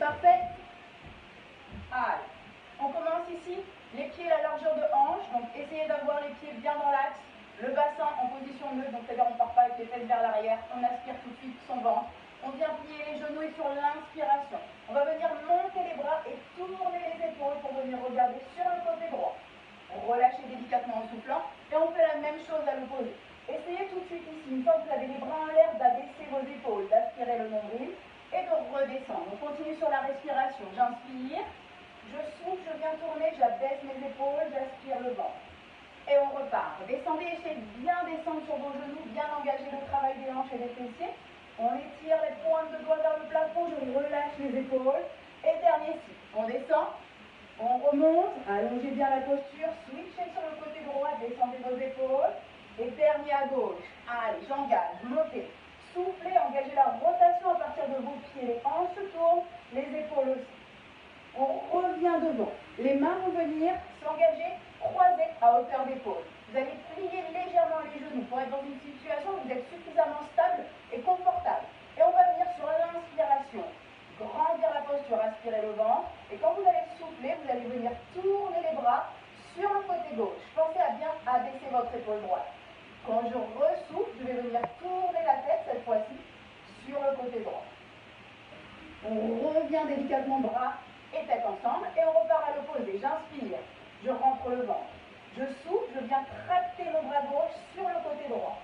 parfait? Allez, on commence ici, les pieds à la largeur de hanche, donc essayez d'avoir les pieds bien dans l'axe, le bassin en position neutre, donc c'est-à-dire on ne part pas avec les fesses vers l'arrière, on aspire tout de suite son ventre, on vient plier les genoux et sur l'inspiration, on va venir monter les bras et tourner les épaules pour venir regarder sur le côté droit. Relâchez délicatement en soufflant et on fait la même chose à l'opposé. Essayez tout de suite ici, une fois que vous avez les bras en l'air, d'abaisser vos épaules, d'aspirer le nombril et de redescendre. On continue sur la respiration. J'inspire, je souffle, je viens tourner, j'abaisse mes épaules, j'aspire le ventre. Et on repart. Descendez, essayez de bien descendre sur vos genoux, bien engager le travail des hanches et des fessiers. On étire les pointes de doigts vers le plafond, je relâche les épaules. Et dernier cycle. On descend. On remonte, allongez bien la posture, switchez sur le côté droit, descendez vos épaules. Et dernier à gauche. Allez, j'engage, montez. Soufflez, engagez la rotation à partir de vos pieds. Les hanches se tournent, les épaules aussi. On revient devant. Les mains vont venir s'engager, croisées à hauteur d'épaule. Vous allez plier légèrement les genoux pour être dans une situation où vous êtes suffisamment stable et confortable. Et on va venir sur l'inspiration. Grandir la posture, aspirer le ventre. Et quand vous allez souffler, vous allez venir tourner les bras sur le côté gauche. Pensez à bien abaisser votre épaule droite. Quand je ressouffle, je vais venir tourner la tête cette fois-ci sur le côté droit. On revient délicatement bras et tête ensemble et on repart à l'opposé. J'inspire, je rentre le ventre. Je souffle, je viens tracter mon bras gauche sur le côté droit.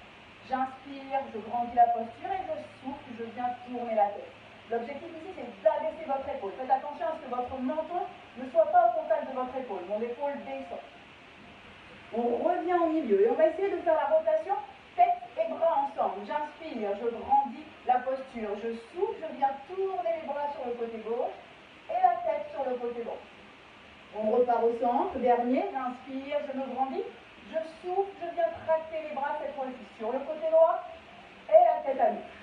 J'inspire, je grandis la posture et je souffle, je viens tourner la tête. L'objectif ici, c'est d'abaisser votre épaule. Faites attention à ce que votre menton ne soit pas au contact de votre épaule. Mon épaule descend. On revient au milieu et on va essayer de faire la rotation tête et bras ensemble. J'inspire, je grandis la posture. Je souffle, je viens tourner les bras sur le côté gauche et la tête sur le côté droit. On repart au centre. Dernier, j'inspire, je me grandis. Je souffle, je viens tracter les bras cette fois-ci sur le côté droit et la tête à gauche.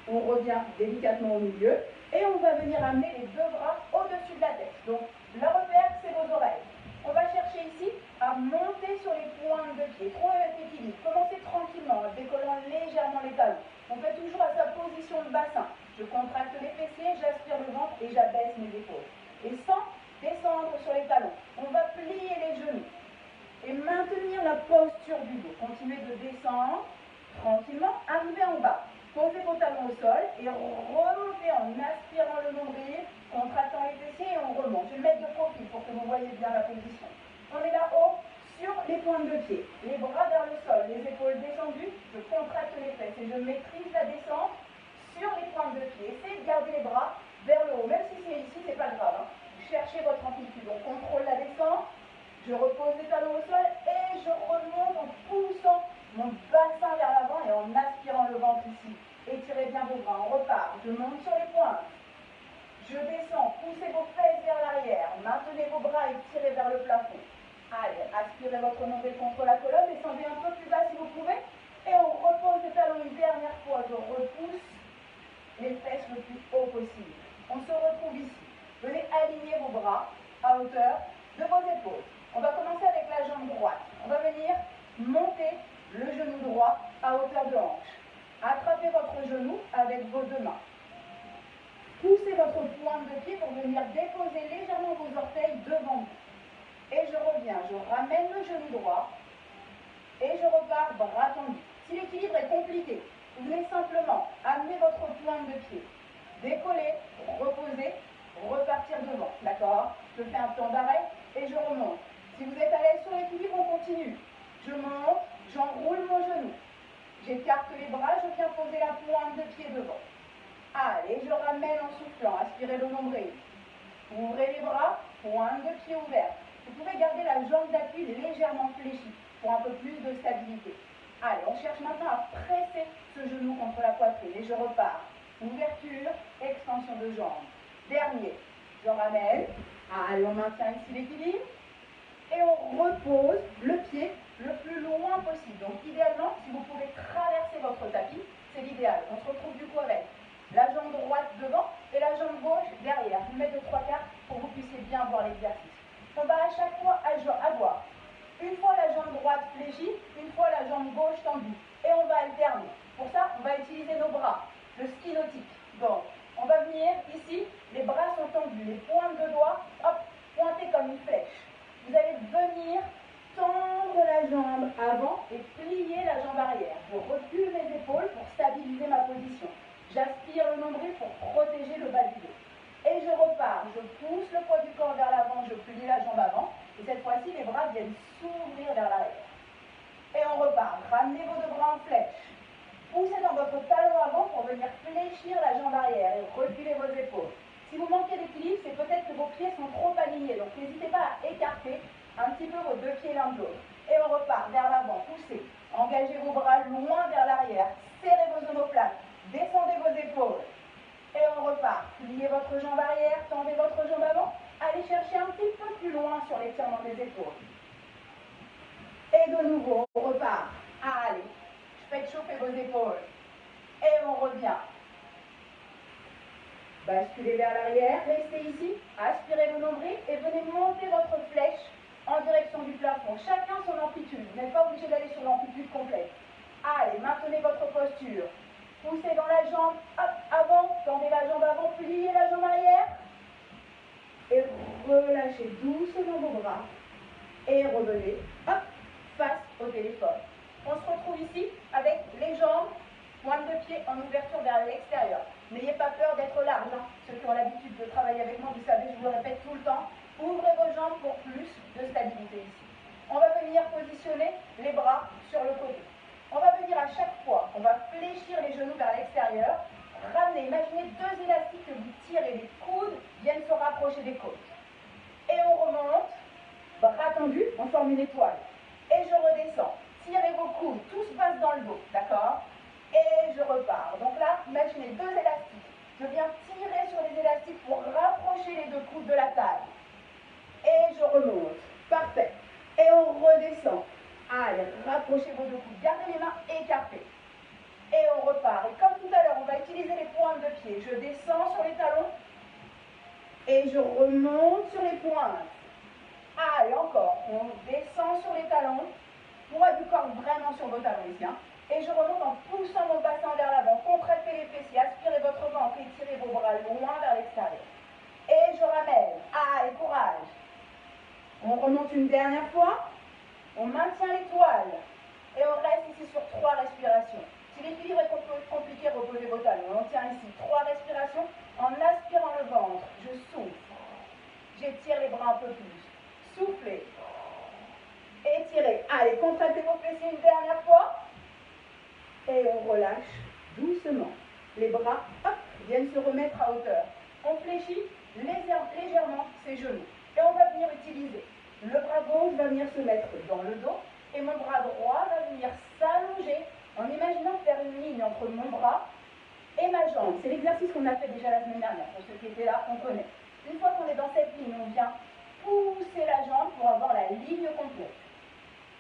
On revient délicatement au milieu et on va venir amener les deux bras au-dessus de la tête. Donc, le repère, c'est vos oreilles. On va chercher ici à monter sur les pointes de pied. Trouvez votre équilibre. Commencez tranquillement en décollant légèrement les talons. On fait toujours à sa position de bassin. Je contracte les fessiers, j'aspire le ventre et j'abaisse mes épaules. Et sans descendre sur les talons. On va plier les genoux et maintenir la posture du dos. Continuez de descendre tranquillement, arrivez en bas. Posez vos talons au sol et remontez en aspirant le nombril, contractant les fessiers et on remonte. Je vais le mettre de profil pour que vous voyez bien la position. On est là-haut sur les pointes de pied. Les bras vers le sol, les épaules descendues. Je contracte les fesses et je maîtrise la descente sur les pointes de pied. Essayez de garder les bras vers le haut. Même si c'est ici, c'est pas grave. Cherchez votre amplitude. On contrôle la descente. Je repose les talons au sol et je remonte en poussant mon bassin vers l'avant et en aspirant le ventre ici. Étirez bien vos bras, on repart. Je monte sur les pointes. Je descends, poussez vos fesses vers l'arrière. Maintenez vos bras et tirez vers le plafond. Allez, aspirez votre nombril contre la colonne, descendez un peu plus bas si vous pouvez. Et on repose les talons une dernière fois. Je repousse les fesses le plus haut possible. On se retrouve ici. Venez aligner vos bras à hauteur de vos épaules. On va commencer avec la jambe droite. On va venir monter le genou droit à hauteur de hanche. Attrapez votre genou avec vos deux mains. Poussez votre pointe de pied pour venir déposer légèrement vos orteils devant vous. Et je reviens, je ramène le genou droit et je repars bras tendus. Si l'équilibre est compliqué, vous venez simplement amener votre pointe de pied, décoller, reposer, repartir devant. D'accord? Je fais un temps d'arrêt et je remonte. Si vous êtes à l'aise sur l'équilibre, on continue. Je monte, j'enroule mon genou. J'écarte les bras, je viens poser la pointe de pied devant. Allez, je ramène en soufflant, aspirez le nombril. Ouvrez les bras, pointe de pied ouverte. Vous pouvez garder la jambe d'appui légèrement fléchie pour un peu plus de stabilité. Allez, on cherche maintenant à presser ce genou contre la poitrine et je repars. Ouverture, extension de jambe. Dernier, je ramène. Allez, on maintient ici l'équilibre. Et on repose le pied le plus loin possible. Donc idéalement, si vous pouvez traverser votre tapis, c'est l'idéal. On se retrouve du coup avec la jambe droite devant et la jambe gauche derrière. Je vais mettre de 3/4 pour que vous puissiez bien voir l'exercice. On va à chaque fois avoir une fois la jambe droite fléchie, une fois la jambe gauche tendue. Et on va alterner. Pour ça, on va utiliser nos bras, le ski nautique. Donc, On va venir ici, les bras sont tendus, les pointes de doigts, hop, pointées comme une flèche. Vous allez venir tendre la jambe avant et plier la jambe arrière. Je recule mes épaules pour stabiliser ma position. J'aspire le nombril pour protéger le bas du dos. Et je repars, je pousse le poids du corps vers l'avant, je plie la jambe avant. Et cette fois-ci, les bras viennent s'ouvrir vers l'arrière. Et on repart, ramenez vos deux bras en flèche. Poussez dans votre talon avant pour venir fléchir la jambe arrière et reculez vos épaules. Si vous manquez d'équilibre, c'est peut-être que vos pieds sont trop alignés. Donc n'hésitez pas à écarter un petit peu vos deux pieds l'un de l'autre. Et on repart vers l'avant, poussez. Engagez vos bras loin vers l'arrière. Serrez vos omoplates. Descendez vos épaules. Et on repart. Pliez votre jambe arrière, tendez votre jambe avant. Allez chercher un petit peu plus loin sur l'étirement des épaules. Et de nouveau, on repart. Allez, faites chauffer vos épaules. Et on revient. Basculez vers l'arrière, restez ici, aspirez le nombril et venez monter votre flèche en direction du plafond. Chacun son amplitude, vous n'êtes pas obligé d'aller sur l'amplitude complète. Allez, maintenez votre posture. Poussez dans la jambe, hop, avant, tendez la jambe avant, pliez la jambe arrière. Et relâchez doucement vos bras. Et revenez, hop, face au téléphone. On se retrouve ici avec les jambes, pointe de pied en ouverture vers l'extérieur. N'ayez pas peur d'être large. Hein. Ceux qui ont l'habitude de travailler avec moi, vous savez, je vous le répète tout le temps. Ouvrez vos jambes pour plus de stabilité ici. On va venir positionner les bras sur le côté. On va venir à chaque fois, on va fléchir les genoux vers l'extérieur. Ramenez, imaginez deux élastiques que vous tirez, les coudes viennent se rapprocher des côtes. Et on remonte, bras tendus, on forme une étoile. Et je redescends. Tirez vos coudes, tout se passe dans le dos, d'accord? Et je repars. Donc là, imaginez deux élastiques. Je viens tirer sur les élastiques pour rapprocher les deux coudes de la taille. Et je remonte. Parfait. Et on redescend. Allez, rapprochez vos deux coudes. Gardez les mains écartées. Et on repart. Et comme tout à l'heure, on va utiliser les pointes de pied. Je descends sur les talons. Et je remonte sur les pointes. Allez, encore. On descend sur les talons. Poids du corps vraiment sur vos talons ici. Hein. Et je remonte en poussant mon bassin vers l'avant. Contractez les fessiers, aspirez votre ventre, étirez vos bras loin vers l'extérieur. Et je ramène. Allez, courage. On remonte une dernière fois. On maintient l'étoile. Et on reste ici sur 3 respirations. Si l'équilibre est compliqué, reposez vos talons. On tient ici 3 respirations. En aspirant le ventre, je souffle. J'étire les bras un peu plus. Soufflez. Étirez. Allez, contractez vos fessiers une dernière fois. Et on relâche doucement. Les bras, hop, viennent se remettre à hauteur. On fléchit légèrement ses genoux. Et on va venir utiliser. Le bras gauche va venir se mettre dans le dos. Et mon bras droit va venir s'allonger en imaginant faire une ligne entre mon bras et ma jambe. C'est l'exercice qu'on a fait déjà la semaine dernière. Pour ceux qui étaient là, on connaît. Une fois qu'on est dans cette ligne, on vient pousser la jambe pour avoir la ligne complète.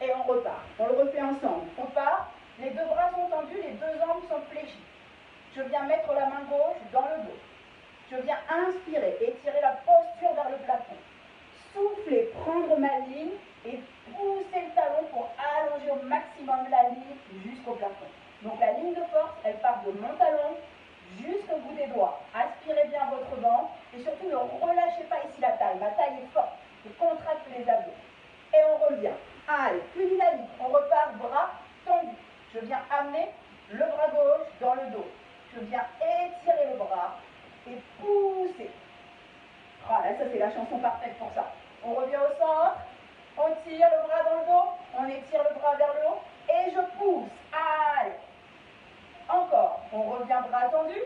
Et on repart. On le refait ensemble. On part. Les deux bras sont tendus, les deux jambes sont fléchies. Je viens mettre la main gauche dans le dos. Je viens inspirer, étirer la posture vers le plafond. Souffler, prendre ma ligne et pousser le talon pour allonger au maximum la ligne jusqu'au plafond. Donc la ligne de force, elle part de mon talon jusqu'au bout des doigts. Aspirez bien votre ventre et surtout ne relâchez pas ici la taille. Ma taille est forte. Je contracte les abdos. Et on revient. Allez, plus dynamique. On repart, bras tendus. Je viens amener le bras gauche dans le dos. Je viens étirer le bras et pousser. Voilà, ça c'est la chanson parfaite pour ça. On revient au centre, on tire le bras dans le dos, on étire le bras vers le haut et je pousse. Allez. Encore, on revient bras tendus,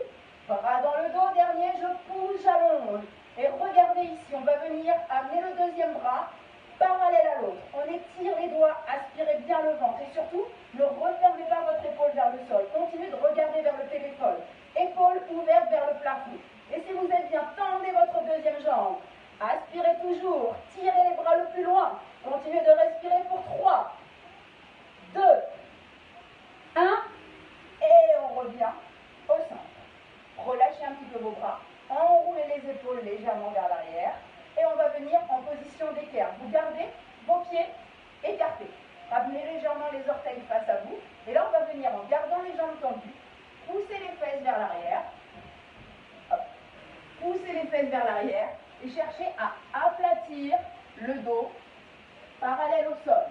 bras dans le dos, dernier, je pousse, j'allonge. Et regardez ici, on va venir amener le deuxième bras parallèle à l'autre. On étire les doigts, aspirez bien le ventre et surtout, ne refermez pas votre épaule vers le sol. Continuez de regarder vers le téléphone. Épaule ouverte vers le plafond. Et si vous êtes bien, tendez votre deuxième jambe. Aspirez toujours, tirez les bras le plus loin. Continuez de respirer pour 3, 2, 1. Et on revient au centre. Relâchez un petit peu vos bras. Enroulez les épaules légèrement vers l'arrière. Et on va venir en position d'équerre. Vous gardez vos pieds écartés. Ramenez légèrement les orteils face à vous. Et là, on va venir en gardant les jambes tendues. Pousser les fesses vers l'arrière. Hop. poussez les fesses vers l'arrière et cherchez à aplatir le dos parallèle au sol.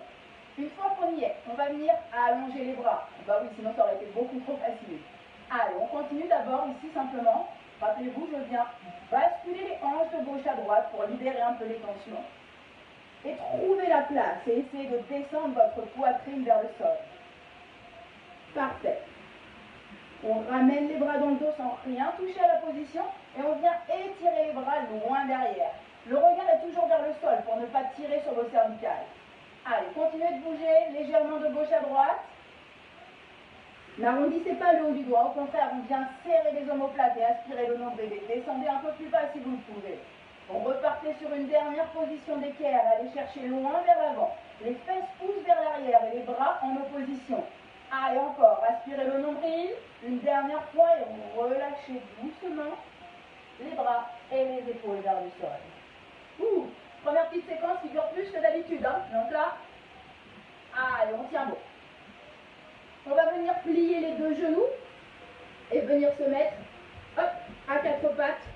Une fois qu'on y est, on va venir à allonger les bras. Bah oui, sinon ça aurait été beaucoup trop facile. Allez, on continue d'abord ici simplement. Rappelez-vous, je viens basculer les hanches de gauche à droite pour libérer un peu les tensions. Et trouver la place et essayer de descendre votre poitrine vers le sol. Parfait. On ramène les bras dans le dos sans rien toucher à la position et on vient étirer les bras loin derrière. Le regard est toujours vers le sol pour ne pas tirer sur vos cervicales. Allez, continuez de bouger légèrement de gauche à droite. N'arrondissez pas le haut du doigt, au contraire, on vient serrer les omoplates et aspirer le nombril. Descendez un peu plus bas si vous le pouvez. Repartez sur une dernière position d'équerre, allez chercher loin vers l'avant. Les fesses poussent vers l'arrière et les bras en opposition. Allez, encore, aspirez le nombril, une dernière fois et relâchez doucement les bras et les épaules vers le sol. Première petite séquence qui dure plus que d'habitude, hein. Donc là, allez, on tient bon. On va venir plier les deux genoux et venir se mettre hop, à quatre pattes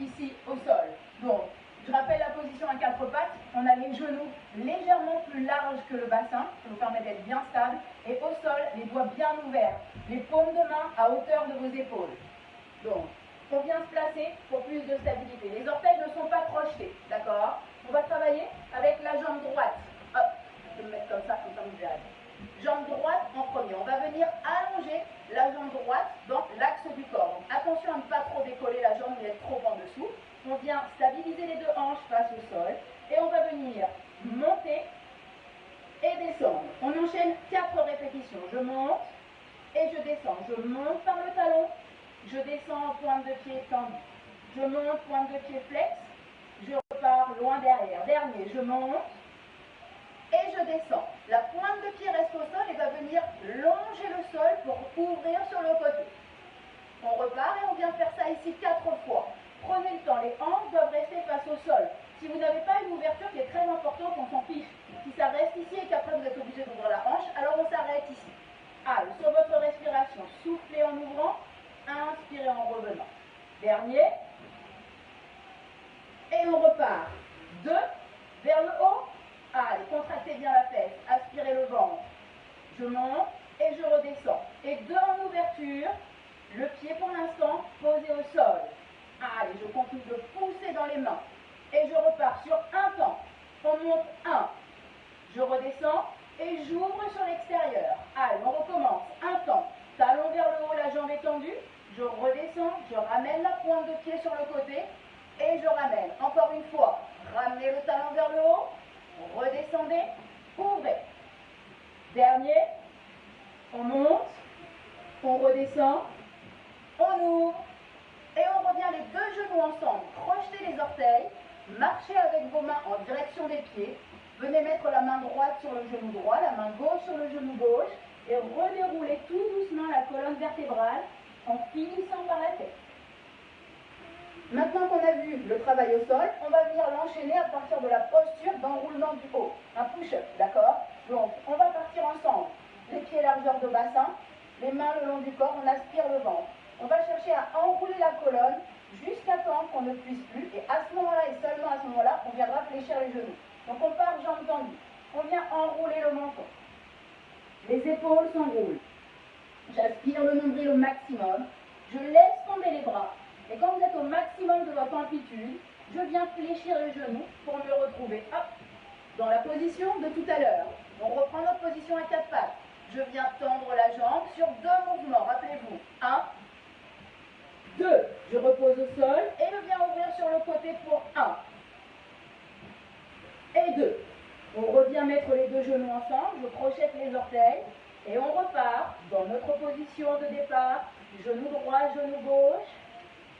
ici au sol. Donc, je rappelle la position à quatre pattes. On a les genoux légèrement plus larges que le bassin. Ça vous permet d'être bien stable. Et au sol, les doigts bien ouverts. Les paumes de main à hauteur de vos épaules. Donc, on vient se placer pour plus de stabilité. Les orteils ne sont pas crochetés, d'accord? On va travailler avec la jambe droite. Hop, je vais me mettre comme ça vous verrez. Jambe droite en premier. On va venir allonger la jambe droite dans l'axe du corps. Donc attention à ne pas trop décoller la jambe et être trop en dessous. On vient stabiliser les deux hanches face au sol. Et on va venir monter et descendre. On enchaîne 4 répétitions. Je monte et je descends. Je monte par le talon. Je descends en pointe de pied tendue. Je monte, pointe de pied flex. Je repars loin derrière. Dernier, je monte. Et je descends. La pointe de pied reste au sol et va venir longer le sol pour ouvrir sur le côté. On repart et on vient faire ça ici 4 fois. Prenez le temps, les hanches doivent rester face au sol. Si vous n'avez pas une ouverture qui est très importante, on s'en fiche. Si ça reste ici et qu'après vous êtes obligé d'ouvrir la hanche, alors on s'arrête ici. Allez, sur votre respiration, soufflez en ouvrant, inspirez en revenant. Dernier. Et on repart. 2, vers le haut. Allez, contractez bien la fesse, aspirez le ventre. Je monte et je redescends. Et 2 en ouverture, le pied pour l'instant posé au sol. Allez, je continue de pousser dans les mains. Et je repars sur un temps. On monte 1. Je redescends et j'ouvre sur l'extérieur. Allez, on recommence. Un temps. Talon vers le haut, la jambe étendue. Je redescends, je ramène la pointe de pied sur le côté. Et je ramène. Encore une fois. Ramenez le talon vers le haut. Redescendez, ouvrez. Dernier, on monte, on redescend, on ouvre et on revient les deux genoux ensemble. Crochetez les orteils, marchez avec vos mains en direction des pieds. Venez mettre la main droite sur le genou droit, la main gauche sur le genou gauche et redéroulez tout doucement la colonne vertébrale en finissant par la tête. Maintenant qu'on a vu le travail au sol, on va venir l'enchaîner à partir de la posture d'enroulement du haut. Un push-up, d'accord? Donc, on va partir ensemble. Les pieds largeur de bassin, les mains le long du corps, on aspire le ventre. On va chercher à enrouler la colonne jusqu'à temps qu'on ne puisse plus. Et à ce moment-là, et seulement à ce moment-là, on viendra fléchir les genoux. Donc, on part jambes tendues. On vient enrouler le menton. Les épaules s'enroulent. J'aspire le nombril au maximum. Je laisse tomber les bras. Et quand vous êtes au maximum de votre amplitude, je viens fléchir les genoux pour me retrouver hop, dans la position de tout à l'heure. On reprend notre position à 4 pattes. Je viens tendre la jambe sur 2 mouvements. Rappelez-vous. 1, 2. Je repose au sol et je viens ouvrir sur le côté pour 1. Et 2. On revient mettre les deux genoux ensemble. Je crochette les orteils. Et on repart dans notre position de départ. Genou droit, genou gauche.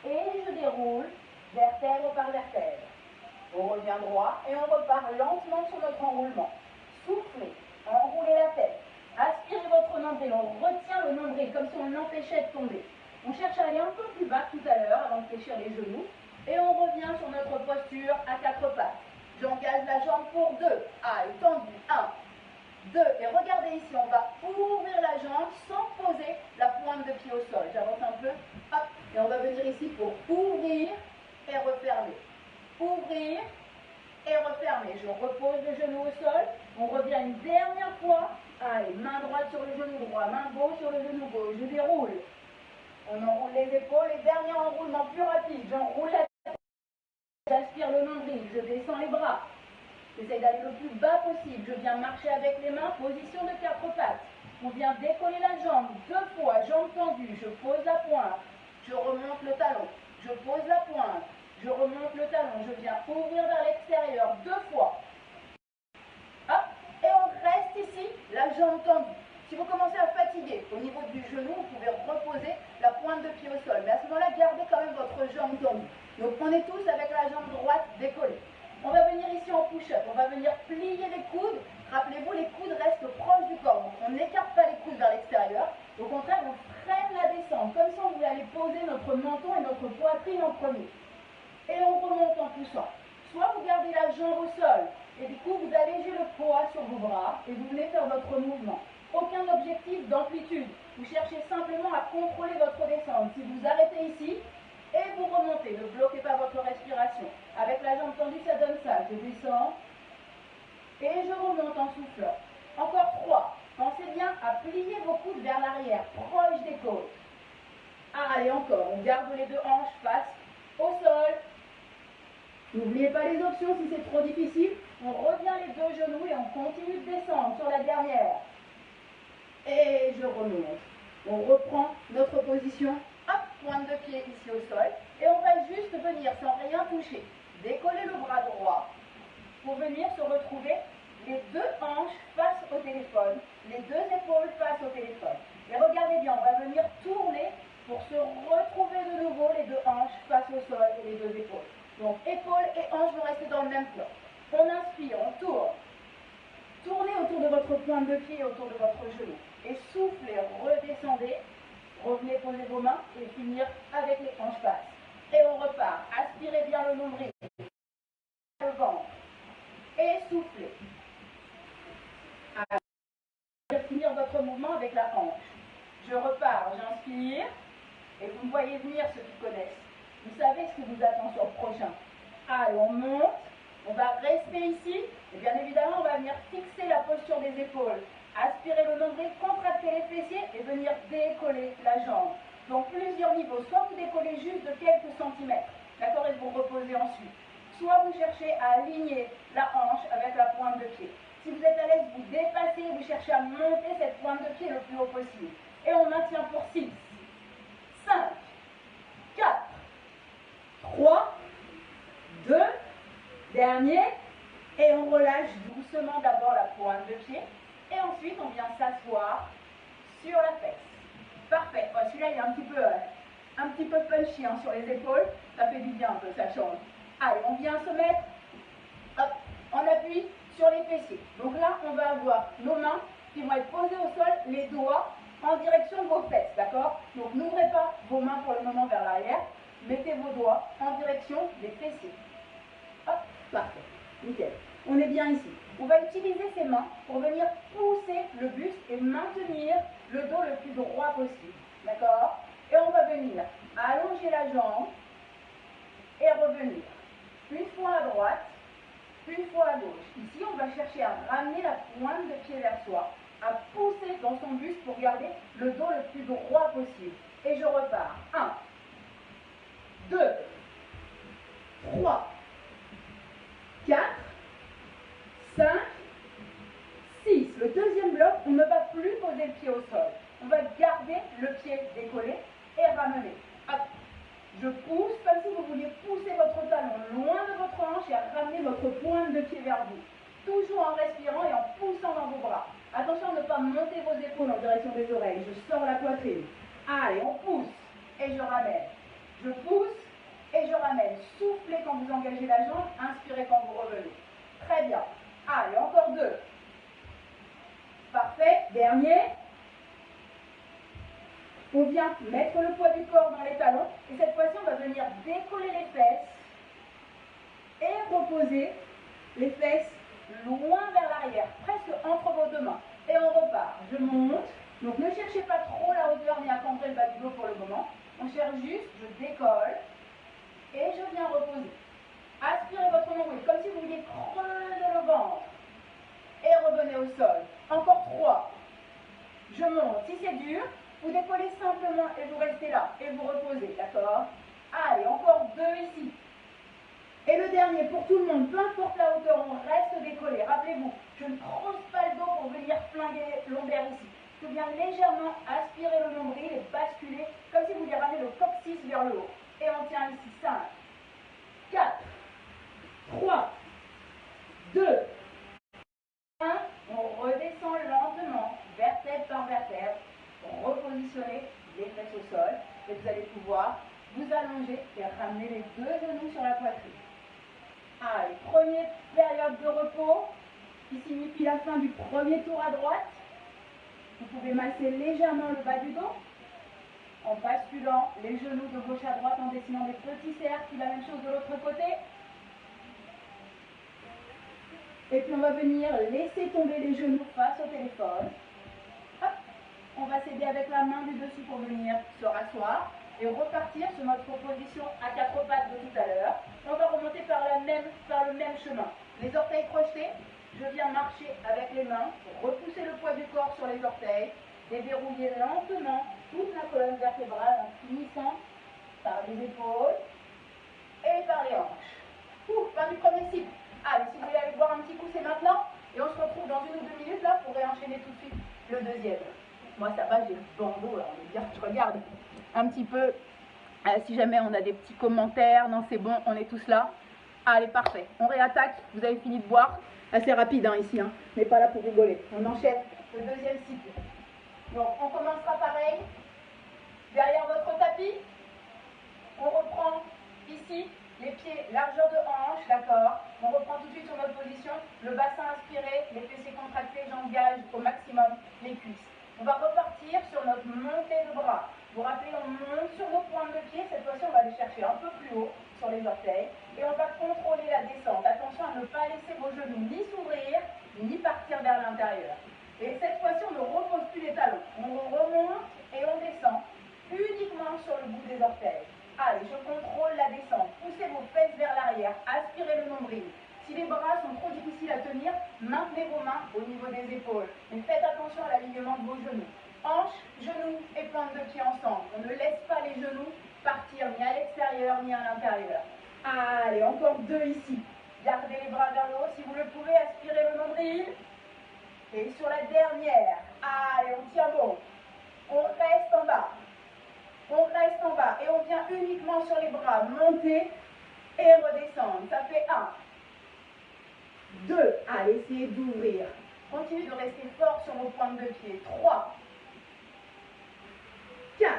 Et je déroule vertèbre par vertèbre. On revient droit et on repart lentement sur notre enroulement. Soufflez, enroulez la tête. Aspirez votre nombril, on retient le nombril comme si on l'empêchait de tomber. On cherche à aller un peu plus bas que tout à l'heure avant de fléchir les genoux. Et on revient sur notre posture à 4 pattes. J'engage la jambe pour 2. Allez, tendu. 1, 2. Et regardez ici, on va ouvrir la jambe sans poser la pointe de pied au sol. J'avance un peu. Hop. Et on va venir ici pour ouvrir ouvrir et refermer. Je repose le genou au sol. On revient une dernière fois. Allez, main droite sur le genou droit, main gauche sur le genou gauche. Je déroule. On enroule les épaules. Et dernier enroulement plus rapide. J'enroule la tête. J'aspire le nombril. Je descends les bras. J'essaie d'aller le plus bas possible. Je viens marcher avec les mains. Position de quatre pattes. On vient décoller la jambe 2 fois. Jambe tendue. Je pose la pointe. Je remonte le talon. Je pose la pointe. Je remonte le talon. Je viens ouvrir vers l'extérieur 2 fois. Hop. Et on reste ici, la jambe tendue. Si vous commencez à fatiguer au niveau du genou, vous pouvez reposer la pointe de pied au sol. Mais à ce moment-là, gardez quand même votre jambe tendue. Donc on est tous avec la jambe droite décollée. On va venir ici en push-up. On va venir plier les coudes. Rappelez-vous, les coudes restent proches du corps. Donc on n'écarte pas les coudes vers l'extérieur. Au contraire, on freine la descente. Comme ça, on voulait aller poser notre menton et notre poitrine en premier. Et on remonte en poussant. Soit vous gardez la jambe au sol et du coup vous allégez le poids sur vos bras et vous venez faire votre mouvement. Aucun objectif d'amplitude. Vous cherchez simplement à contrôler votre descente. Si vous arrêtez ici et vous remontez, ne bloquez pas votre respiration. Avec la jambe tendue, ça donne ça. Je descends et je remonte en soufflant. Encore 3. Pensez bien à plier vos coudes vers l'arrière, proche des côtes. Allez, encore. On garde les 2 hanches face au sol. N'oubliez pas les options si c'est trop difficile. On revient les 2 genoux et on continue de descendre sur la dernière. Et je remonte. On reprend notre position. Hop, pointe de pied ici au sol. Et on va juste venir sans rien toucher. Décoller le bras droit pour venir se retrouver les 2 hanches face au téléphone. Les 2 épaules face au téléphone. Et regardez bien, on va venir tourner pour se retrouver de nouveau les 2 hanches face au sol et les 2 épaules. Donc épaules et hanches vont rester dans le même plan. On inspire, on tourne. Tournez autour de votre pointe de pied et autour de votre genou. Et soufflez, redescendez. Revenez poser vos mains et finir avec les hanches face. Et on repart. Aspirez bien le nombril. Le ventre. Et soufflez. Allez, finir votre mouvement avec la hanche. Je repars, j'inspire. Et vous me voyez venir ceux qui connaissent. Vous savez ce qui vous attend sur le prochain. Allez, on monte. On va rester ici. Et bien évidemment, on va venir fixer la posture des épaules. Aspirer le nombril, contracter les fessiers et venir décoller la jambe. Donc plusieurs niveaux. Soit vous décollez juste de quelques centimètres. D'accord? Et vous reposez ensuite. Soit vous cherchez à aligner la hanche avec la pointe de pied. Si vous êtes à l'aise, vous dépassez et vous cherchez à monter cette pointe de pied le plus haut possible. Et on maintient pour 6, 5, 4, 3, 2, dernier, et on relâche doucement d'abord la pointe de pied, et ensuite on vient s'asseoir sur la fesse. Parfait, bon, celui-là il est un petit peu punchy hein, sur les épaules, ça fait du bien un peu, ça change. Allez, on vient se mettre, hop, en appui sur les fessiers. Donc là, on va avoir nos mains qui vont être posées au sol, les doigts en direction de vos fesses, d'accord? Donc n'ouvrez pas vos mains pour le moment vers l'arrière, mettez vos doigts en direction des fessiers. Hop, parfait, nickel. On est bien ici. On va utiliser ces mains pour venir pousser le buste et maintenir le dos le plus droit possible, d'accord? Et on va venir allonger la jambe et revenir. Une fois à droite, une fois à gauche. Ici, on va chercher à ramener la pointe de pied vers soi, à pousser dans son buste pour garder le dos le plus droit possible. Et je repars. 1, 2, 3, 4, 5, 6. Le deuxième bloc, on ne va plus poser le pied au sol. On va garder le pied décollé et ramener. Hop. Je pousse comme si vous vouliez pousser votre talon loin de votre hanche et à ramener votre pointe de pied vers vous. Toujours en respirant et en poussant dans vos bras. Attention à ne pas monter vos épaules en direction des oreilles. Je sors la poitrine. Allez, on pousse et je ramène. Je pousse et je ramène. Soufflez quand vous engagez la jambe, inspirez quand vous revenez. Très bien. Allez, encore 2. Parfait. Dernier. On vient mettre le poids du corps dans les talons. Et cette fois-ci, on va venir décoller les fesses et reposer les fesses loin vers l'arrière, presque entre vos 2 mains. Et on repart. Je monte. Donc ne cherchez pas trop la hauteur ni à cambrrer le bas du dos pour le moment. On cherche juste, je décolle et je viens reposer. Aspire oui, comme si vous vouliez creuser le ventre. Et revenez au sol. Encore 3. Je monte. Si c'est dur, vous décollez simplement et vous restez là. Et vous reposez, d'accord? Allez, encore 2 ici. Et le dernier, pour tout le monde, peu importe la hauteur, on reste décollé. Rappelez-vous, je ne creuse pas le dos pour venir flinguer lombaire ici. Je viens légèrement aspirer le nombril et basculer comme si vous vouliez ramener le coccyx vers le haut. Et on tient ici. 5, 4, 3, 2, 1. On redescend lentement, vertèbre par vertèbre. Repositionnez les fesses au sol. Et vous allez pouvoir vous allonger et ramener les 2 genoux sur la poitrine. Allez, première période de repos, qui signifie la fin du premier tour à droite. Vous pouvez masser légèrement le bas du dos, en basculant les genoux de gauche à droite, en dessinant des petits cercles, la même chose de l'autre côté. Et puis on va venir laisser tomber les genoux face au téléphone. Hop. On va s'aider avec la main du dessus pour venir se rasseoir et repartir sur notre position à 4 pattes de tout à l'heure. On va remonter par le même chemin. Les orteils projetés, je viens marcher avec les mains, repousser le poids du corps sur les orteils, déverrouiller lentement toute la colonne vertébrale en finissant par les épaules et par les hanches. Fin du premier cycle. Allez, si vous voulez aller boire un petit coup, c'est maintenant. Et on se retrouve dans 1 ou 2 minutes là pour réenchaîner tout de suite le deuxième. Moi ça va, j'ai le bandeau là, on est bien, je regarde un petit peu si jamais on a des petits commentaires. Non, c'est bon, on est tous là. Allez, parfait, on réattaque, vous avez fini de boire. Assez rapide hein, ici, hein. On n'est pas là pour rigoler. On enchaîne le deuxième cycle. Donc on commencera pareil, derrière votre tapis. On reprend ici, les pieds largeur de hanche, d'accord. On reprend tout de suite sur notre position, le bassin inspiré, les fessiers contractés, j'engage au maximum les cuisses. On va repartir sur notre montée de bras. Vous vous rappelez, on monte sur nos pointes de pied. Cette fois-ci, on va aller chercher un peu plus haut sur les orteils. Et on va contrôler la descente. Attention à ne pas laisser vos genoux ni s'ouvrir, ni partir vers l'intérieur. Et cette fois-ci, on ne repose plus les talons. On remonte et on descend uniquement sur le bout des orteils. Allez, je contrôle la descente. Poussez vos fesses vers l'arrière. Aspirez le nombril. Si les bras sont trop difficiles à tenir, maintenez vos mains au niveau des épaules. Mais faites attention à l'alignement de vos genoux. Hanches, genoux et pointe de pied ensemble. On ne laisse pas les genoux partir ni à l'extérieur ni à l'intérieur. Allez, encore 2 ici. Gardez les bras vers le haut si vous le pouvez. Aspirez le nombril. Et sur la dernière, allez, on tient bon. On reste en bas. On reste en bas et on vient uniquement sur les bras. Monter et redescendre. Ça fait 1, 2. Allez, essayez d'ouvrir. Continuez de rester fort sur vos pointes de pied. 3, 4.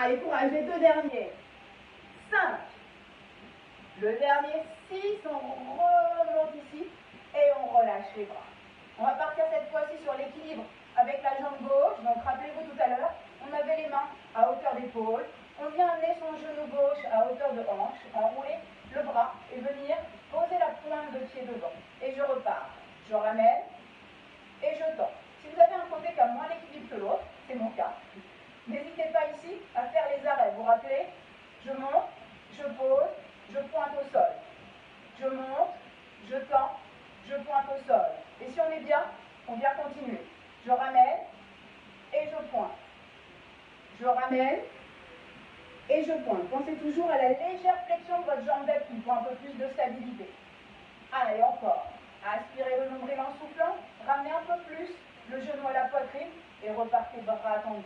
Allez, courage, les 2 derniers. 5. Le dernier, 6. On remonte ici et on relâche les bras. On va partir cette fois-ci sur l'équilibre avec la jambe gauche. Donc, rappelez-vous tout à l'heure, on avait les mains à hauteur d'épaule. On vient amener son genou gauche à hauteur de hanche, enrouler le bras et venir poser la pointe de pied devant. Et je repars. Je ramène et je tends. Si vous avez un côté qui a moins d'équilibre que l'autre, c'est mon cas, n'hésitez pas ici à faire les arrêts. Vous vous rappelez, je monte, je pose, je pointe au sol. Je monte, je tends, je pointe au sol. Et si on est bien, on vient continuer. Je ramène et je pointe. Je ramène et je pointe. Pensez toujours à la légère flexion de votre jambe d'appui pour un peu plus de stabilité. Allez, encore. Aspirez le nombril en soufflant. Ramenez un peu plus le genou à la poitrine et repartez bras tendus.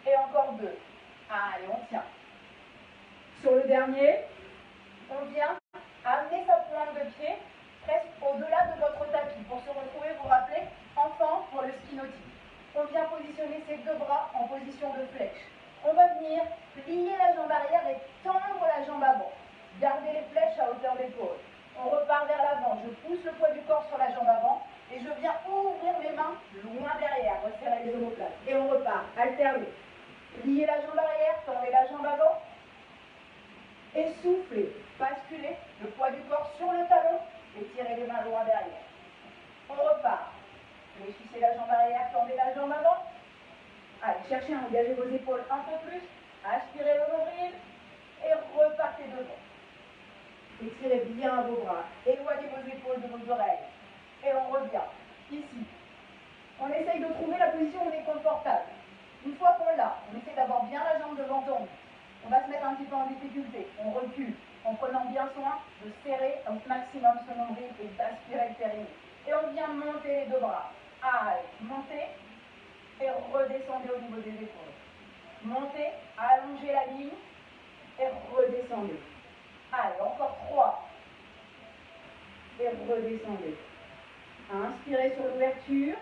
Et encore 2. Allez, on tient. Sur le dernier, on vient amener sa pointe de pied presque au-delà de votre tapis pour se retrouver, vous vous rappelez, enfant pour le ski nautique. On vient positionner ses 2 bras en position de flèche. On va venir plier la jambe arrière et tendre la jambe avant. Gardez les flèches à hauteur d'épaule. On repart vers l'avant. Je pousse le poids du corps sur la jambe avant et je viens ouvrir les mains loin derrière. Resserrez les omoplates. Et on repart. Alternez. Pliez la jambe arrière, tendez la jambe avant. Et soufflez. Basculez le poids du corps sur le talon et tirez les mains loin derrière. On repart. Fléchissez la jambe arrière, tendez la jambe avant. Allez, cherchez à engager vos épaules un peu plus. Aspirez le nombril et repartez devant. Étirez bien vos bras. Éloignez vos épaules de vos oreilles. Et on revient. Ici. On essaye de trouver la position où on est confortable. Une fois qu'on l'a, on essaie d'avoir bien la jambe devant nous. On va se mettre un petit peu en difficulté. On recule en prenant bien soin de serrer au maximum son nombril et d'aspirer le périnée. Et on vient monter les deux bras. Allez, montez et redescendez au niveau des épaules. Montez, allongez la ligne et redescendez. Allez, encore 3. Et redescendez. Inspirez sur l'ouverture.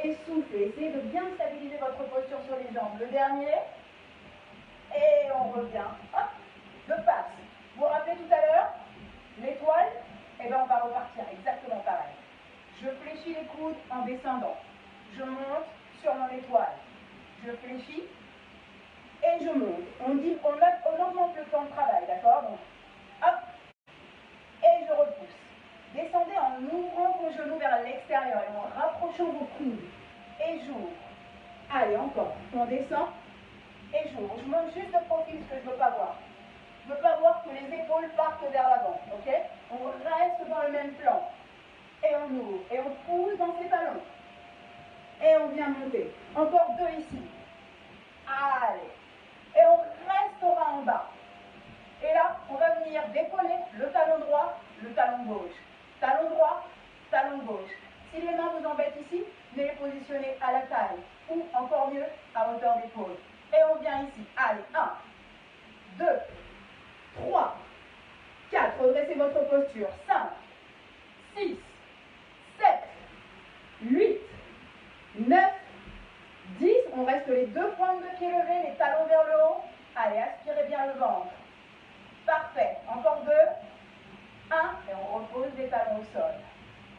Et soufflez. Essayez de bien stabiliser votre posture sur les jambes. Le dernier. Et on revient. Hop, de passe. Vous vous rappelez tout à l'heure l'étoile? Eh bien, on va repartir exactement pareil. Je fléchis les coudes en descendant. Je monte sur mon étoile. Je fléchis et je monte. On augmente le temps de travail, d'accord? Donc, hop, et je repousse. Descendez en ouvrant vos genoux vers l'extérieur et en rapprochant vos coudes. Et j'ouvre. Allez, encore. On descend et j'ouvre. Je monte juste de profil ce que je ne veux pas voir. Je ne veux pas voir que les épaules partent vers l'avant, ok? On reste dans le même plan. Et on ouvre. Et on pousse dans ses talons. Et on vient monter. Encore 2 ici. Allez. Et on restera en bas. Et là, on va venir décoller le talon droit, le talon gauche. Talon droit, talon gauche. Si les mains vous embêtent ici, venez les positionner à la taille. Ou encore mieux, à hauteur d'épaule. Et on vient ici. Allez, 1, 2, 3, 4. Redressez votre posture. 5, 6, 7, 8, 9, 10. On reste les 2 pointes de pied levées, les talons vers le haut. Allez, aspirez bien le ventre. Parfait. Encore 2. 1. Et on repose les talons au sol.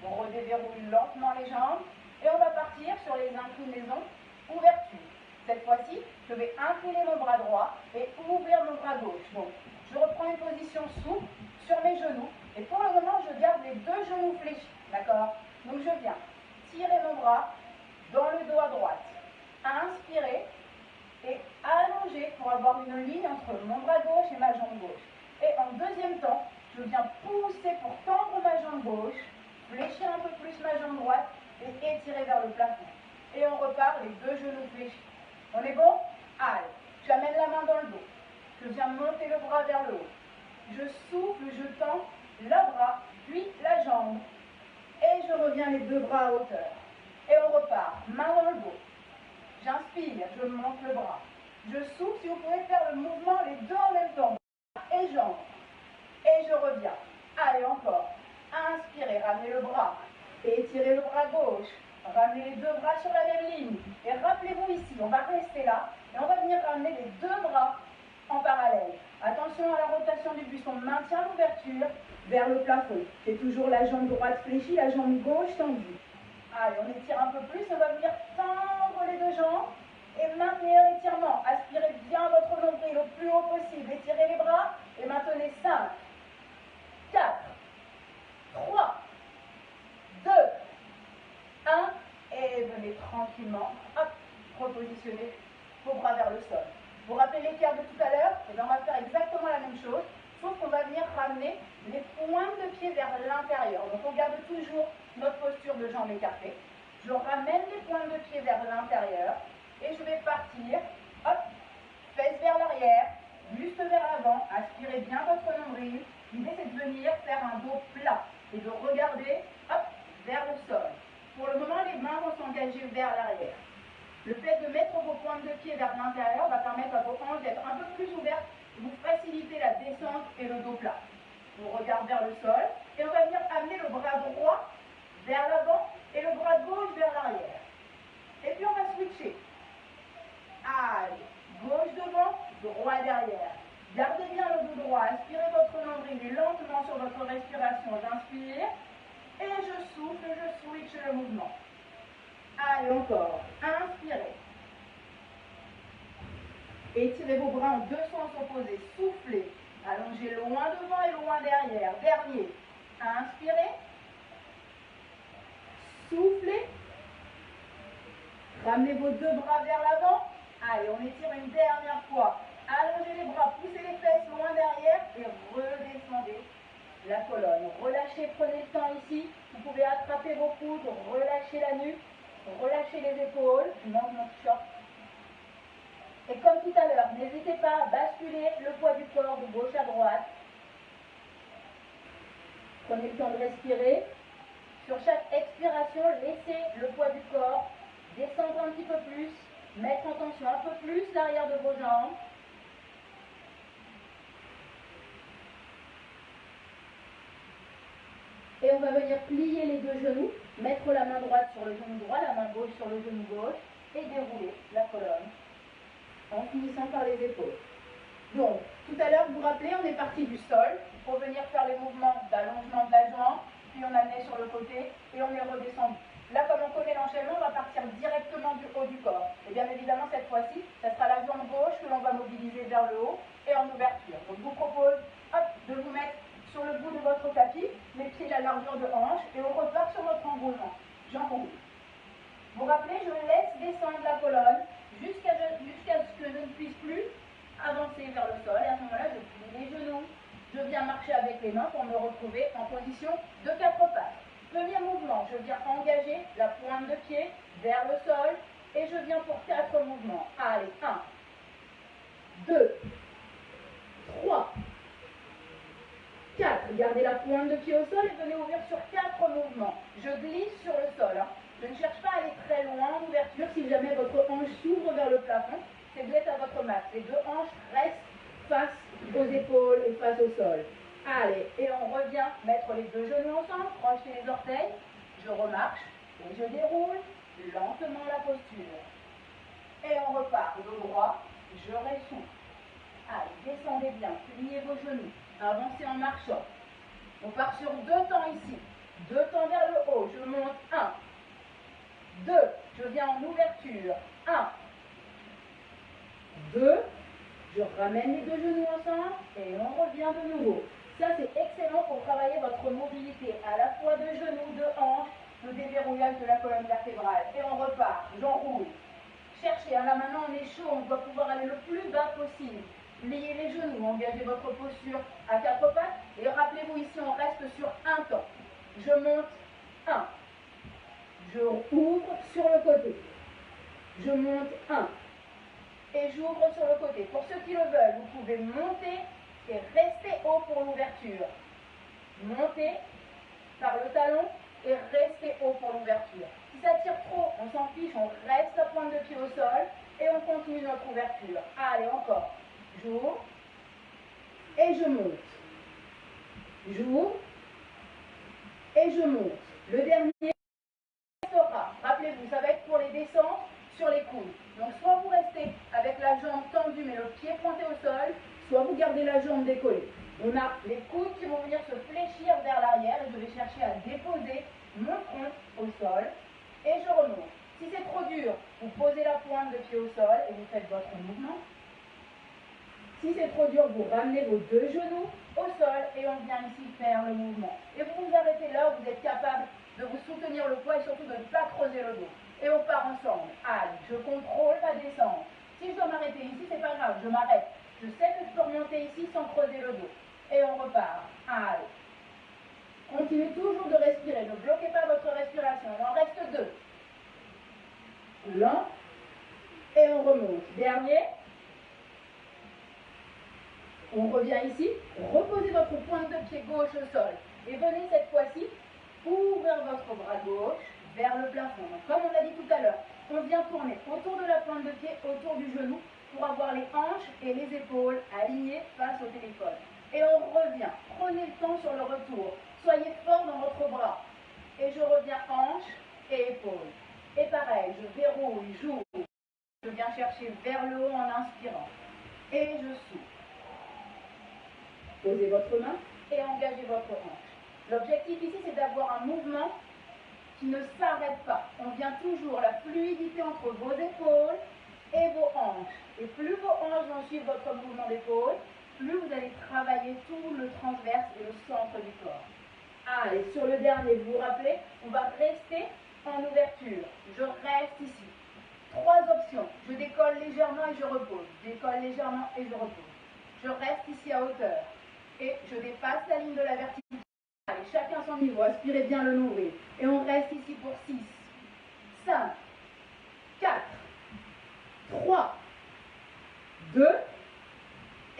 On redéverrouille lentement les jambes. Et on va partir sur les inclinaisons. Ouverture. Cette fois-ci, je vais incliner mon bras droit et ouvrir mon bras gauche. Donc, je reprends une position souple sur mes genoux. Et pour le moment, je garde les 2 genoux fléchis. D'accord? Donc, je viens tirer mon bras dans le dos à droite. Inspirez et allonger pour avoir une ligne entre mon bras gauche et ma jambe gauche. Et en deuxième temps, je viens pousser pour tendre ma jambe gauche, fléchir un peu plus ma jambe droite et étirer vers le plafond. Et on repart les 2 genoux fléchis. On est bon? Allez, j'amène la main dans le dos. Je viens monter le bras vers le haut. Je souffle, je tends le bras, puis la jambe. Et je reviens les 2 bras à hauteur. Et on repart, main dans le dos. J'inspire, je monte le bras. Je souffle, si vous pouvez faire le mouvement les 2 en même temps. Et jambes. Et je reviens. Allez, encore. Inspirez, ramenez le bras. Et étirez le bras gauche. Ramenez les 2 bras sur la même ligne. Et rappelez-vous ici, on va rester là. Et on va venir ramener les 2 bras en parallèle. Attention à la rotation du buste. On maintient l'ouverture vers le plafond. C'est toujours la jambe droite fléchie, la jambe gauche tendue. Allez, on étire un peu plus. On va venir tendre les 2 jambes. Et maintenir l'étirement. Aspirez bien votre nombril le plus haut possible. Étirez les bras et maintenez 5, 4, 3, 2, 1. Et venez tranquillement, hop, repositionner vos bras vers le sol. Vous vous rappelez l'écart de tout à l'heure? Et bien on va faire exactement la même chose, sauf qu'on va venir ramener les pointes de pied vers l'intérieur. Donc on garde toujours notre posture de jambes écartées. Je ramène les pointes de pied vers l'intérieur. Et je vais partir, hop, fesses vers l'arrière, buste vers l'avant, aspirez bien votre nombril. L'idée c'est de venir faire un dos plat et de regarder, hop, vers le sol. Pour le moment, les mains vont s'engager vers l'arrière. Le fait de mettre vos pointes de pied vers l'intérieur va permettre à vos hanches d'être un peu plus ouvertes et vous faciliter la descente et le dos plat. On regarde vers le sol et on va venir amener le bras droit vers l'avant et le bras gauche vers l'arrière. Et puis on va switcher. Allez, gauche devant, droit derrière. Gardez bien le dos droit, aspirez votre nombril lentement sur votre respiration. J'inspire et je souffle, je switch le mouvement. Allez, encore. Inspirez. Étirez vos bras en 2 sens opposés. Soufflez. Allongez loin devant et loin derrière. Dernier. Inspirez. Soufflez. Ramenez vos 2 bras vers l'avant. Allez, on étire une dernière fois. Allongez les bras, poussez les fesses loin derrière et redescendez la colonne. Relâchez, prenez le temps ici. Vous pouvez attraper vos coudes, relâchez la nuque, relâchez les épaules. Je mange mon t-shirt. Et comme tout à l'heure, n'hésitez pas à basculer le poids du corps de gauche à droite. Prenez le temps de respirer. Sur chaque expiration, laissez le poids du corps descendre un petit peu plus, mettre en tension un peu plus l'arrière de vos jambes. Et on va venir plier les deux genoux, mettre la main droite sur le genou droit, la main gauche sur le genou gauche et dérouler la colonne en finissant par les épaules. Donc, tout à l'heure, vous vous rappelez, on est parti du sol pour venir faire les mouvements d'allongement de la jambe, puis on amenait sur le côté et on est redescendu. Là, comme on connaît l'enchaînement, on va partir directement du haut du corps. Et bien évidemment, cette fois-ci, ça sera la jambe gauche que l'on va mobiliser vers le haut et en ouverture. Donc, je vous propose de vous mettre sur le bout de votre tapis, les pieds à la largeur de hanche, et on repart sur notre enroulement. Jambes rouges. Vous vous rappelez, je laisse descendre la colonne jusqu'à ce que je ne puisse plus avancer vers le sol. Et à ce moment-là, je plie les genoux. Je viens marcher avec les mains pour me retrouver en position de 4 pattes. Premier mouvement, je viens engager la pointe de pied vers le sol et je viens pour 4 mouvements. Allez, 1, 2, 3, 4. Gardez la pointe de pied au sol et venez ouvrir sur 4 mouvements. Je glisse sur le sol. Je ne cherche pas à aller très loin en ouverture. Si jamais votre hanche s'ouvre vers le plafond, c'est que vous êtes à votre max. Les deux hanches restent face aux épaules et face au sol. Allez, et on revient mettre les deux genoux ensemble, crocheter les orteils. Je remarche et je déroule lentement la posture. Et on repart dos droit, je ressouffle. Allez, descendez bien, pliez vos genoux, avancez en marchant. On part sur 2 temps ici. 2 temps vers le haut, je monte 1, 2, je viens en ouverture, 1, 2, je ramène les deux genoux ensemble et on revient de nouveau. Ça, c'est excellent pour travailler votre mobilité, à la fois de genoux, de hanches, le déverrouillage de la colonne vertébrale. Et on repart, j'enroule. Cherchez, là maintenant on est chaud, on doit pouvoir aller le plus bas possible. Pliez les genoux, engagez votre posture à 4 pattes. Et rappelez-vous, ici on reste sur un temps. Je monte 1. Je ouvre sur le côté. Je monte 1. Et j'ouvre sur le côté. Pour ceux qui le veulent, vous pouvez monter et rester haut pour l'ouverture. Montez par le talon et restez haut pour l'ouverture. Si ça tire trop, on s'en fiche, on reste la pointe de pied au sol et on continue notre ouverture. Allez, encore. J'ouvre et je monte. J'ouvre et je monte. Le dernier restera. Rappelez-vous, ça va être pour les descentes sur les coudes. Donc soit vous restez avec la jambe tendue mais le pied pointé au sol, soit vous gardez la jambe décollée. On a les coudes qui vont venir se fléchir vers l'arrière et je vais chercher à déposer mon tronc au sol et je remonte. Si c'est trop dur, vous posez la pointe de pied au sol et vous faites votre mouvement. Si c'est trop dur, vous ramenez vos deux genoux au sol et on vient ici faire le mouvement. Et vous vous arrêtez là où vous êtes capable de vous soutenir le poids et surtout de ne pas creuser le dos. Et on part ensemble. Allez, je contrôle la descente. Si je dois m'arrêter ici, c'est pas grave, je m'arrête. Je sais que je peux remonter ici sans creuser le dos. Et on repart. Allez. Continuez toujours de respirer. Ne bloquez pas votre respiration. Il en reste 2. Lent. Et on remonte. Dernier. On revient ici. Reposez votre pointe de pied gauche au sol. Et venez cette fois-ci ouvrir votre bras gauche vers le plafond. Donc, comme on l'a dit tout à l'heure, on vient tourner autour de la pointe de pied, autour du genou, pour avoir les hanches et les épaules alignées face au téléphone. Et on revient. Prenez le temps sur le retour. Soyez fort dans votre bras. Et je reviens hanches et épaules. Et pareil, je verrouille, j'ouvre. Je viens chercher vers le haut en inspirant. Et je souffle. Posez votre main et engagez votre hanche. L'objectif ici, c'est d'avoir un mouvement qui ne s'arrête pas. On vient toujours la fluidité entre vos épaules et vos hanches. Et plus vos hanches vont suivre votre mouvement d'épaule, plus vous allez travailler tout le transverse et le centre du corps. Allez, sur le dernier, vous vous rappelez, on va rester en ouverture. Je reste ici. 3 options. Je décolle légèrement. légèrement et je repose. Je décolle légèrement et je repose. Je reste ici à hauteur. Et je dépasse la ligne de la verticale. Allez, chacun son niveau. Aspirez bien le nombril. Et on reste ici pour 6, 5, 4, 3, 2.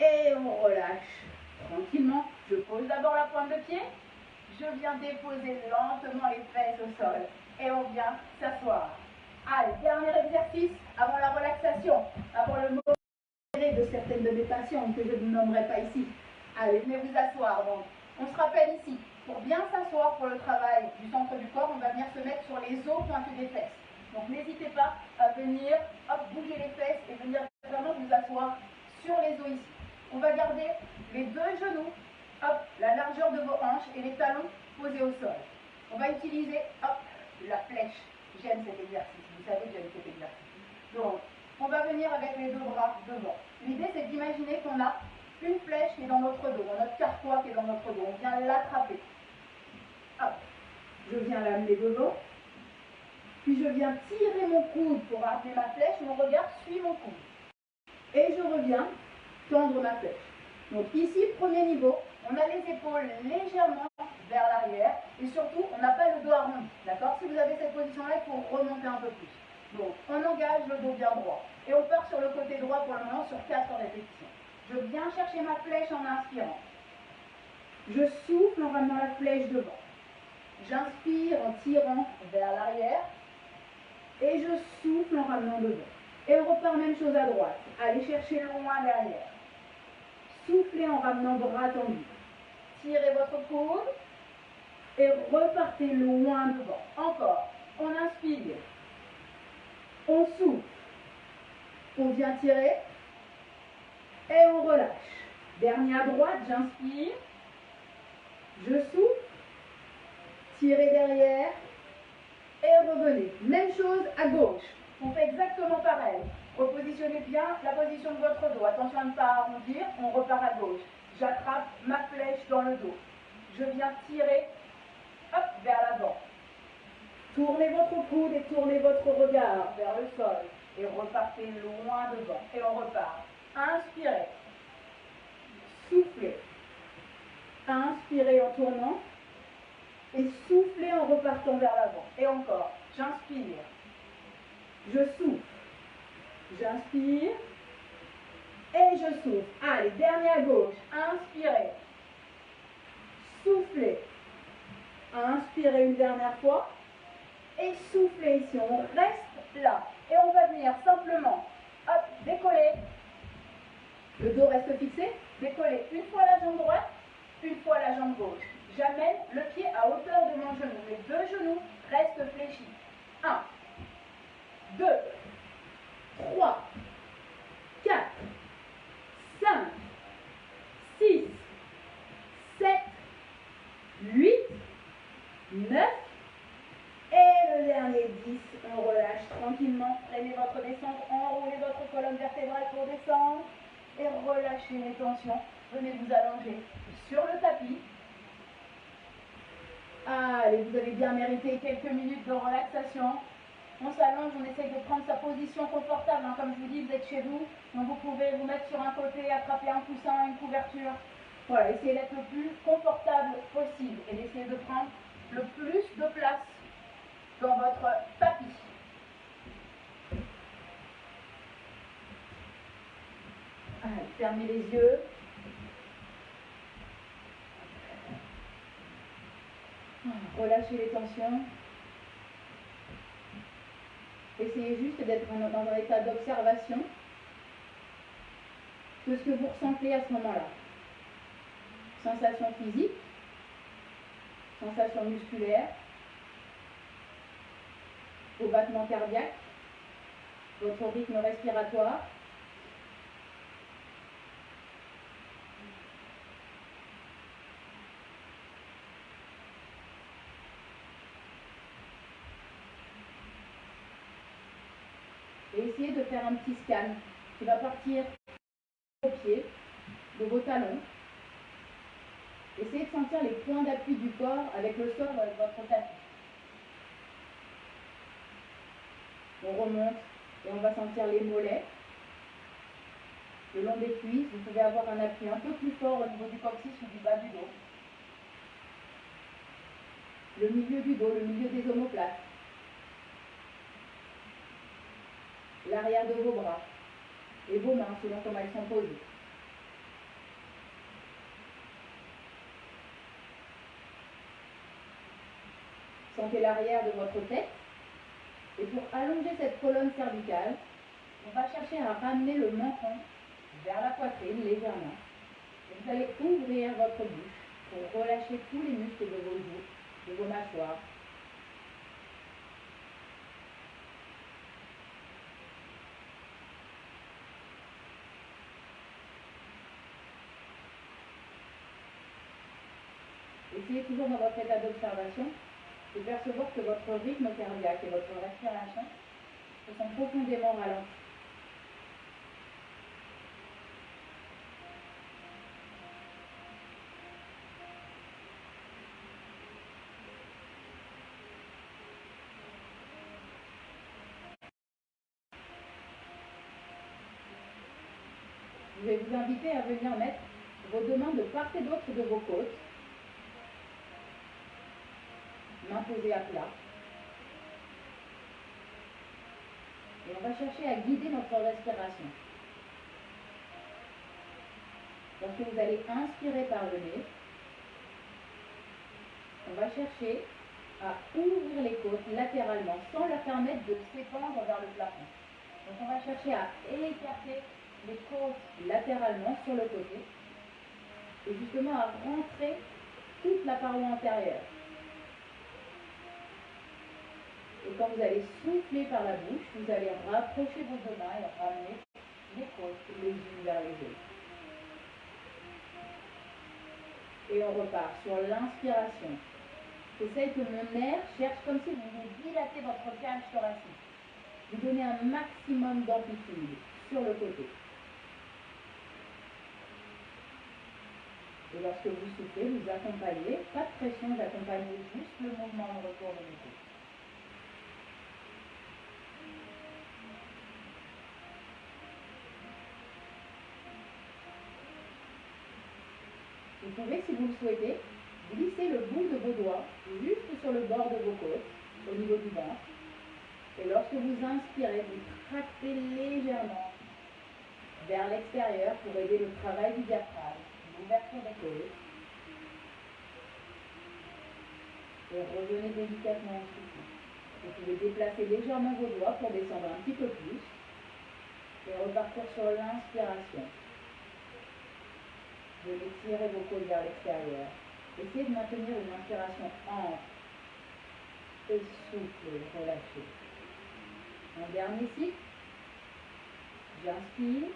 Et on relâche tranquillement. Je pose d'abord la pointe de pied. Je viens déposer lentement les fesses au sol. Et on vient s'asseoir. Allez, dernier exercice avant la relaxation, avant le mot de certaines de mes patientes que je ne nommerai pas ici. Allez, venez vous asseoir. Donc, on se rappelle ici, pour bien s'asseoir pour le travail du centre du corps, on va venir se mettre sur les os pointus des fesses. Donc, n'hésitez pas à venir, hop, bouger les fesses et venir vraiment vous asseoir sur les os ici. On va garder les deux genoux, hop, la largeur de vos hanches et les talons posés au sol. On va utiliser, hop, la flèche. J'aime cet exercice, vous savez que j'aime cet exercice. Donc, on va venir avec les deux bras devant. L'idée, c'est d'imaginer qu'on a une flèche qui est dans notre dos, notre carquois qui est dans notre dos. On vient l'attraper. Hop, je viens l'amener devant. Puis je viens tirer mon coude pour ramener ma flèche. Mon regard suit mon coude. Et je reviens tendre ma flèche. Donc ici, premier niveau, on a les épaules légèrement vers l'arrière. Et surtout, on n'a pas le dos arrondi. D'accord? Si vous avez cette position-là, il faut remonter un peu plus. Donc, on engage le dos bien droit. Et on part sur le côté droit pour le moment sur 4 répétitions. Je viens chercher ma flèche en inspirant. Je souffle en ramenant la flèche devant. J'inspire en tirant vers l'arrière. Et je souffle en ramenant devant. Et on repart même chose à droite. Allez chercher loin derrière. Soufflez en ramenant bras tendus. Tirez votre coude. Et repartez loin devant. Encore. On inspire. On souffle. On vient tirer. Et on relâche. Dernier à droite, j'inspire. Je souffle. Tirez derrière. Et revenez. Même chose à gauche. On fait exactement pareil. Repositionnez bien la position de votre dos. Attention à ne pas arrondir. On repart à gauche. J'attrape ma flèche dans le dos. Je viens tirer, hop, vers l'avant. Tournez votre coude et tournez votre regard vers le sol. Et repartez loin devant. Et on repart. Inspirez. Soufflez. Inspirez en tournant. Et soufflez en repartant vers l'avant. Et encore. J'inspire. Je souffle. J'inspire. Et je souffle. Allez, dernier à gauche. Inspirez. Soufflez. Inspirez une dernière fois. Et soufflez ici. On reste là. Et on va venir simplement, hop, décoller. Le dos reste fixé. Décoller une fois la jambe droite, une fois la jambe gauche. J'amène le pied à hauteur de mon genou. Les deux genoux restent fléchis. 1, 2, 3, 4, 5, 6, 7, 8, 9. Et le dernier 10, on relâche tranquillement. Prenez votre descente, enroulez votre colonne vertébrale pour descendre. Et relâchez les tensions. Venez vous allonger sur le tapis. Allez, vous avez bien mérité quelques minutes de relaxation. On s'allonge, on essaye de prendre sa position confortable. Hein. Comme je vous dis, vous êtes chez vous. Donc vous pouvez vous mettre sur un côté, attraper un coussin, une couverture. Voilà, essayez d'être le plus confortable possible. Et d'essayer de prendre le plus de place dans votre tapis. Allez, fermez les yeux. Relâchez les tensions. Essayez juste d'être dans un état d'observation de ce que vous ressentez à ce moment-là. Sensations physiques, sensations musculaires, vos battements cardiaques, votre rythme respiratoire. Et essayez de faire un petit scan qui va partir de vos pieds, de vos talons. Essayez de sentir les points d'appui du corps avec le sol de votre tapis. On remonte et on va sentir les mollets, Le long des cuisses, vous pouvez avoir un appui un peu plus fort au niveau du coccyx ou du bas du dos. Le milieu du dos, le milieu des omoplates. L'arrière de vos bras et vos mains selon comment elles sont posées. Sentez l'arrière de votre tête. Et pour allonger cette colonne cervicale, on va chercher à ramener le menton vers la poitrine légèrement. Et vous allez ouvrir votre bouche pour relâcher tous les muscles de vos joues, de vos mâchoires. Essayez toujours dans votre état d'observation de percevoir que votre rythme cardiaque et votre respiration se sont profondément ralentis. Je vais vous inviter à venir mettre vos deux mains de part et d'autre de vos côtes, mains posées à plat. Et on va chercher à guider notre respiration. Lorsque vous allez inspirer par le nez, on va chercher à ouvrir les côtes latéralement sans leur permettre de s'étendre vers le plafond. Donc on va chercher à écarter les côtes latéralement sur le côté et justement à rentrer toute la paroi antérieure. Et quand vous allez souffler par la bouche, vous allez rapprocher vos deux mains et ramener les côtes les unes vers les autres. Et on repart sur l'inspiration. Essayez que mon air cherche comme si vous vouliez dilater votre cage thoracique. Vous donnez un maximum d'amplitude sur le côté. Et lorsque vous soufflez, vous accompagnez, pas de pression, vous accompagnez juste le mouvement de retour de l'épaule. Vous pouvez, si vous le souhaitez, glisser le bout de vos doigts juste sur le bord de vos côtes, au niveau du ventre. Et lorsque vous inspirez, vous tractez légèrement vers l'extérieur pour aider le travail du diaphragme, l'ouverture des côtes. Et revenez délicatement au souffle. Vous pouvez déplacer légèrement vos doigts pour descendre un petit peu plus. Et repartir sur l'inspiration. Venez tirer vos côtes vers l'extérieur. Essayez de maintenir une inspiration ample. Et soufflez, relâchez. Un dernier cycle. J'inspire.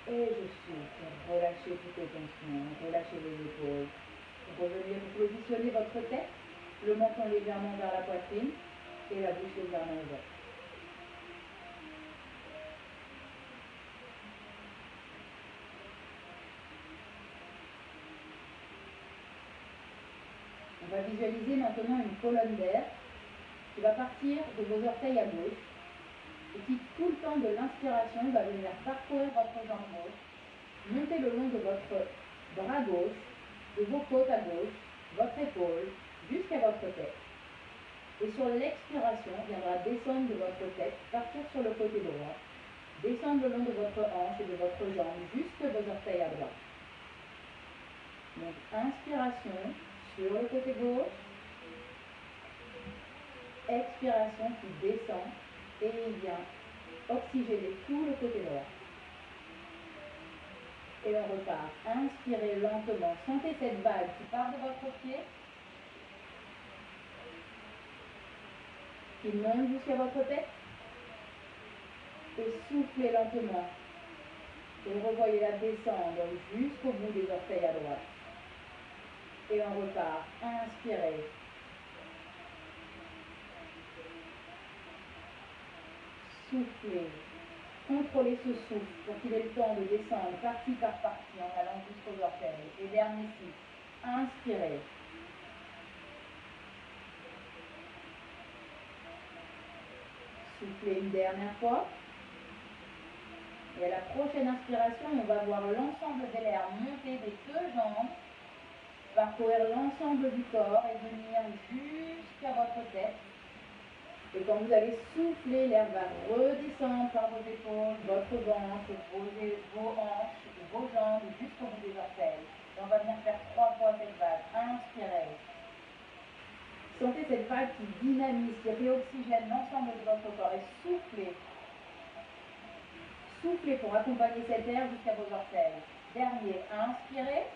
Et je souffle. Relâchez toutes les tensions. Relâchez les épaules. Revenez positionner votre tête. Le menton légèrement vers la poitrine. Et la bouche légèrement ouverte. On va visualiser maintenant une colonne d'air qui va partir de vos orteils à gauche et qui, tout le temps de l'inspiration, va venir parcourir votre jambe gauche, monter le long de votre bras gauche, de vos côtes à gauche, votre épaule, jusqu'à votre tête. Et sur l'expiration, viendra descendre de votre tête, partir sur le côté droit, descendre le long de votre hanche et de votre jambe, jusque vos orteils à droite. Donc, inspiration sur le côté gauche, expiration qui descend et il vient oxygéner tout le côté droit. Et on repart. Inspirez lentement. Sentez cette vague qui part de votre pied, qui monte jusqu'à votre tête. Et soufflez lentement. Et revoyez-la descendre jusqu'au bout des orteils à droite. Et on repart. Inspirez. Soufflez. Contrôlez ce souffle pour qu'il ait le temps de descendre partie par partie en allant jusqu'aux orteils. Et dernier cycle. Inspirez. souffler une dernière fois. Et à la prochaine inspiration, on va voir l'ensemble de l'air monter des deux jambes, parcourir l'ensemble du corps et venir jusqu'à votre tête. Et quand vous allez souffler, l'air va redescendre par vos épaules, votre ventre, vos hanches, vos jambes, jusqu'au bout des orteils. Et on va venir faire 3 fois cette vague. Inspirez. Sentez cette vague qui dynamise, qui réoxygène l'ensemble de votre corps. Et soufflez. Soufflez pour accompagner cet air jusqu'à vos orteils. Dernier, inspirez.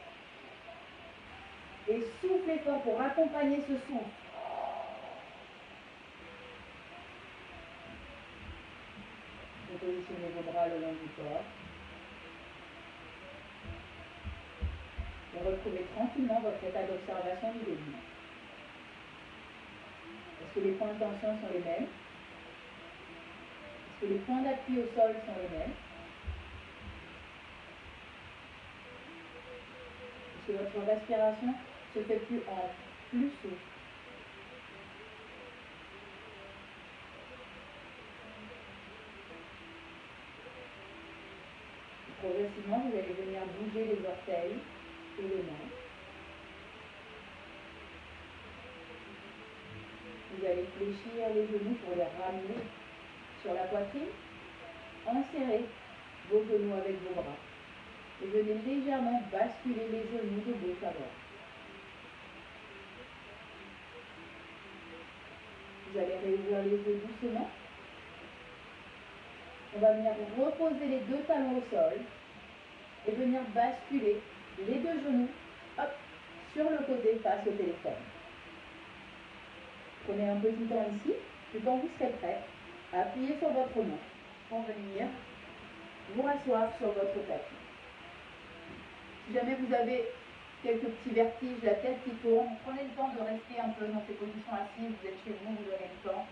Et soufflez fort pour accompagner ce souffle. Vous positionnez vos bras le long du corps. Et retrouvez tranquillement votre état d'observation du début. Est-ce que les points de tension sont les mêmes? Est-ce que les points d'appui au sol sont les mêmes? Est-ce que votre respiration se fait plus ample, plus souple? Progressivement, vous allez venir bouger les orteils et les mains. Vous allez fléchir les genoux pour les ramener sur la poitrine. Enserrez vos genoux avec vos bras. Et venez légèrement basculer les genoux de gauche à droite. Vous allez réouvrir les yeux doucement. On va venir reposer les deux talons au sol et venir basculer les deux genoux sur le côté face au téléphone. Prenez un petit temps ici, puis quand vous serez prêt, appuyez sur votre main pour venir vous rasseoir sur votre tapis. Si jamais vous avez quelques petits vertiges, la tête qui tourne, prenez le temps de rester un peu dans ces positions assises. Vous êtes chez vous, vous avez le temps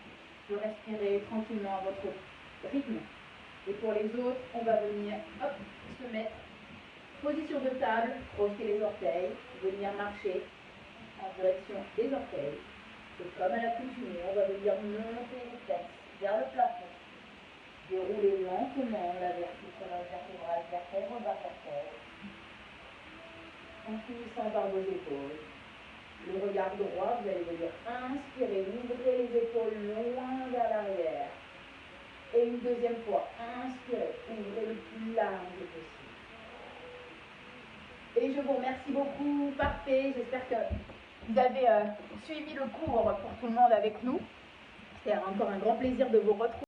de respirer tranquillement à votre rythme. Et pour les autres, on va venir se mettre position de table, projeter les orteils, venir marcher en direction des orteils. Et comme à l'accoutumée, on va venir monter les fesses vers le plafond. Dérouler lentement la colonne vertébrale vers vos artères. En finissant par vos épaules. Le regard droit, vous allez venir inspirer, ouvrez les épaules loin vers l'arrière. Et une deuxième fois, inspirez, ouvrez le plus large possible. Et je vous remercie beaucoup, parfait, j'espère que vous avez suivi le cours pour tout le monde avec nous. C'est encore un grand plaisir de vous retrouver.